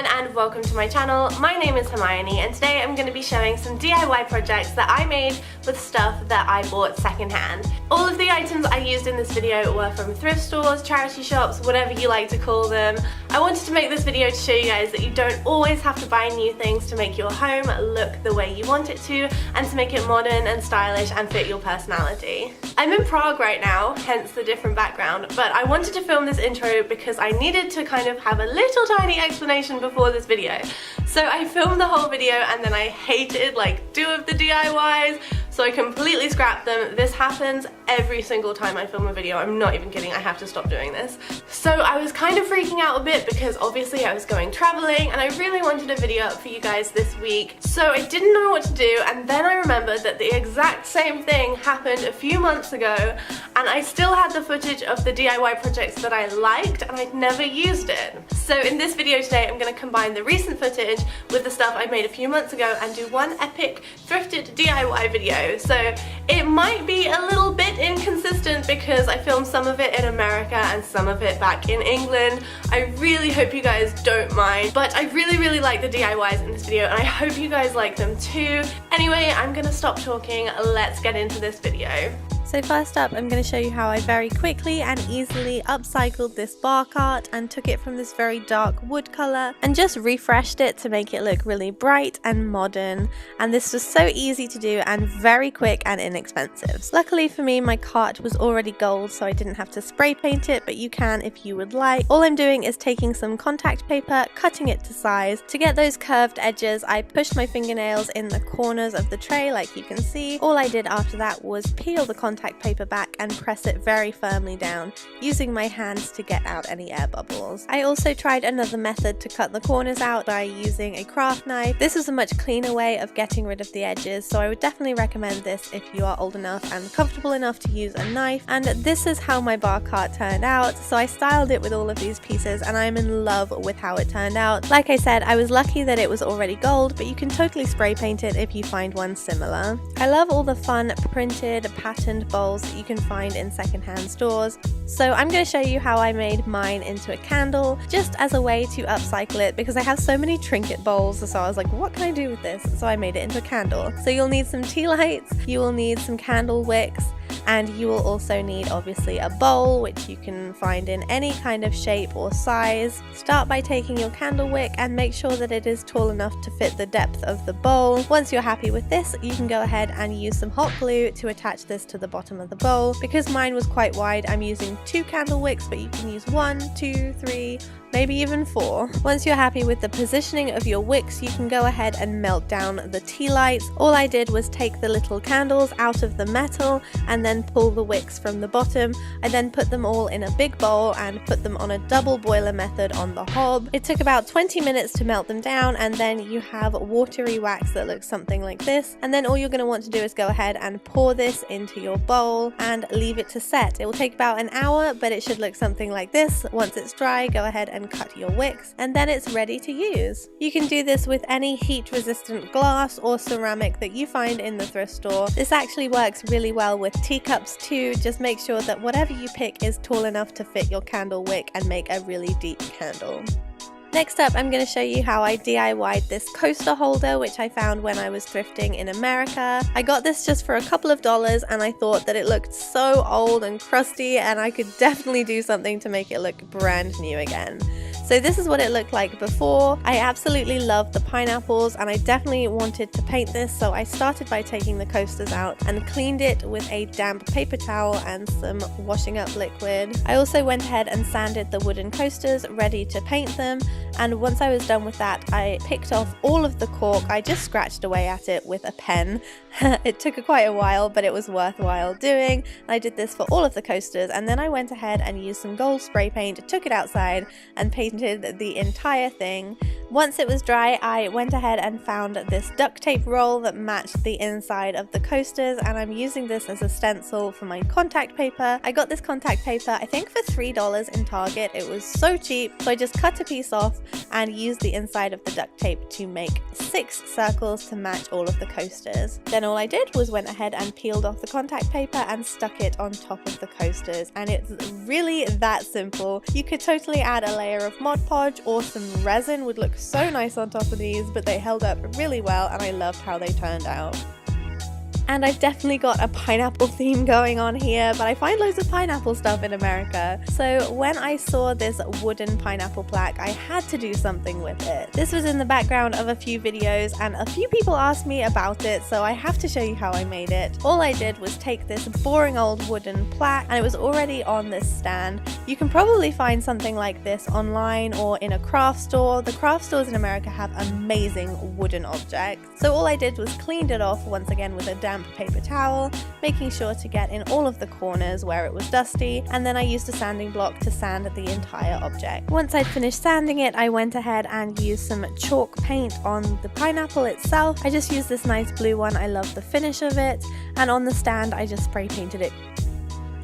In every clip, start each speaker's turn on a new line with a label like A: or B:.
A: And welcome to my channel. My name is Hermione and today I'm going to be showing some DIY projects that I made with stuff that I bought secondhand. All of the items I used in this video were from thrift stores, charity shops, whatever you like to call them. I wanted to make this video to show you guys that you don't always have to buy new things to make your home look the way you want it to and to make it modern and stylish and fit your personality. I'm in Prague right now, hence the different background, but I wanted to film this intro because I needed to kind of have a little tiny explanation before this video. So I filmed the whole video and then I hated like 2 of the DIYs, so I completely scrapped them. This happens every single time I film a video. I'm not even kidding, I have to stop doing this. So I was kind of freaking out a bit because obviously I was going traveling and I really wanted a video up for you guys this week. So I didn't know what to do, and then I remembered that the exact same thing happened a few months ago and I still had the footage of the DIY projects that I liked and I'd never used it. So in this video today I'm going to combine the recent footage with the stuff I made a few months ago and do one epic thrifted DIY video. So it might be a little bit inconsistent because I filmed some of it in America and some of it back in England. I really hope you guys don't mind, but I really like the DIYs in this video and I hope you guys like them too. Anyway, I'm gonna stop talking, let's get into this video. So first up, I'm going to show you how I very quickly and easily upcycled this bar cart and took it from this very dark wood colour and just refreshed it to make it look really bright and modern. And this was so easy to do and very quick and inexpensive. Luckily for me, my cart was already gold, so I didn't have to spray paint it, but you can if you would like. All I'm doing is taking some contact paper, cutting it to size. To get those curved edges, I pushed my fingernails in the corners of the tray like you can see. All I did after that was peel the contact paper back and press it very firmly down, using my hands to get out any air bubbles. I also tried another method to cut the corners out by using a craft knife. This is a much cleaner way of getting rid of the edges, so I would definitely recommend this if you are old enough and comfortable enough to use a knife. And this is how my bar cart turned out. So I styled it with all of these pieces and I'm in love with how it turned out. Like I said, I was lucky that it was already gold, but you can totally spray paint it if you find one similar. I love all the fun printed, patterned bowls that you can find in secondhand stores. So I'm going to show you how I made mine into a candle, just as a way to upcycle it because I have so many trinket bowls, so I was like, what can I do with this? So I made it into a candle. So you'll need some tea lights, you will need some candle wicks, and you will also need obviously a bowl, which you can find in any kind of shape or size. Start by taking your candle wick and make sure that it is tall enough to fit the depth of the bowl. Once you're happy with this, you can go ahead and use some hot glue to attach this to the bottom of the bowl. Because mine was quite wide, I'm using 2 candle wicks, but you can use 1, 2, 3, maybe even 4. Once you're happy with the positioning of your wicks, you can go ahead and melt down the tea lights. All I did was take the little candles out of the metal and then pull the wicks from the bottom. I then put them all in a big bowl and put them on a double boiler method on the hob. It took about 20 minutes to melt them down, and then you have watery wax that looks something like this. And then all you're going to want to do is go ahead and pour this into your bowl and leave it to set. It will take about an hour, but it should look something like this. Once it's dry, go ahead and cut your wicks and then it's ready to use. You can do this with any heat resistant glass or ceramic that you find in the thrift store. This actually works really well with teacups too. Just make sure that whatever you pick is tall enough to fit your candle wick and make a really deep candle. Next up, I'm going to show you how I DIY'd this coaster holder, which I found when I was thrifting in America. I got this just for a couple of dollars and I thought that it looked so old and crusty and I could definitely do something to make it look brand new again. So this is what it looked like before. I absolutely love the pineapples and I definitely wanted to paint this, so I started by taking the coasters out and cleaned it with a damp paper towel and some washing up liquid. I also went ahead and sanded the wooden coasters ready to paint them, and once I was done with that, I picked off all of the cork. I just scratched away at it with a pen. It took quite a while, but it was worthwhile doing. I did this for all of the coasters, and then I went ahead and used some gold spray paint, took it outside and painted painted the entire thing. Once it was dry, I went ahead and found this duct tape roll that matched the inside of the coasters, and I'm using this as a stencil for my contact paper. I got this contact paper I think for $3 in Target. It was so cheap, so I just cut a piece off and used the inside of the duct tape to make 6 circles to match all of the coasters. Then all I did was went ahead and peeled off the contact paper and stuck it on top of the coasters, and it's really that simple. You could totally add a layer of Mod Podge or some resin, would look so nice on top of these, but they held up really well and I loved how they turned out. And I've definitely got a pineapple theme going on here, but I find loads of pineapple stuff in America. So when I saw this wooden pineapple plaque, I had to do something with it. This was in the background of a few videos and a few people asked me about it, so I have to show you how I made it. All I did was take this boring old wooden plaque, and it was already on this stand. You can probably find something like this online or in a craft store. The craft stores in America have amazing wooden objects. So all I did was cleaned it off once again with a damp paper towel, making sure to get in all of the corners where it was dusty, and then I used a sanding block to sand the entire object. Once I'd finished sanding it, I went ahead and used some chalk paint on the pineapple itself. I just used this nice blue one, I love the finish of it, and on the stand I just spray painted it.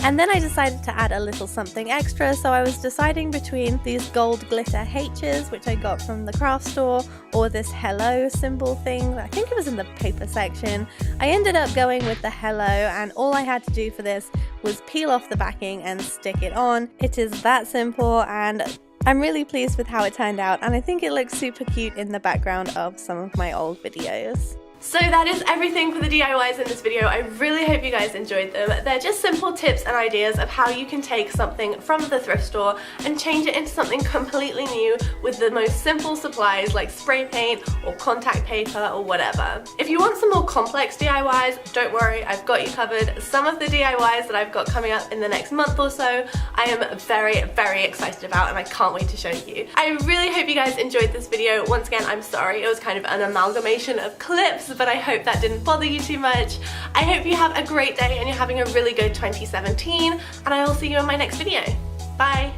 A: And then I decided to add a little something extra, so I was deciding between these gold glitter H's, which I got from the craft store, or this hello symbol thing. I think it was in the paper section. I ended up going with the hello, and all I had to do for this was peel off the backing and stick it on. It is that simple, and I'm really pleased with how it turned out, and I think it looks super cute in the background of some of my old videos. So that is everything for the DIYs in this video. I really hope you guys enjoyed them. They're just simple tips and ideas of how you can take something from the thrift store and change it into something completely new with the most simple supplies like spray paint or contact paper or whatever. If you want some more complex DIYs, don't worry, I've got you covered. Some of the DIYs that I've got coming up in the next month or so, I am very, very excited about, and I can't wait to show you. I really hope you guys enjoyed this video. Once again, I'm sorry, it was kind of an amalgamation of clips, but I hope that didn't bother you too much. I hope you have a great day and you're having a really good 2017, and I will see you in my next video. Bye!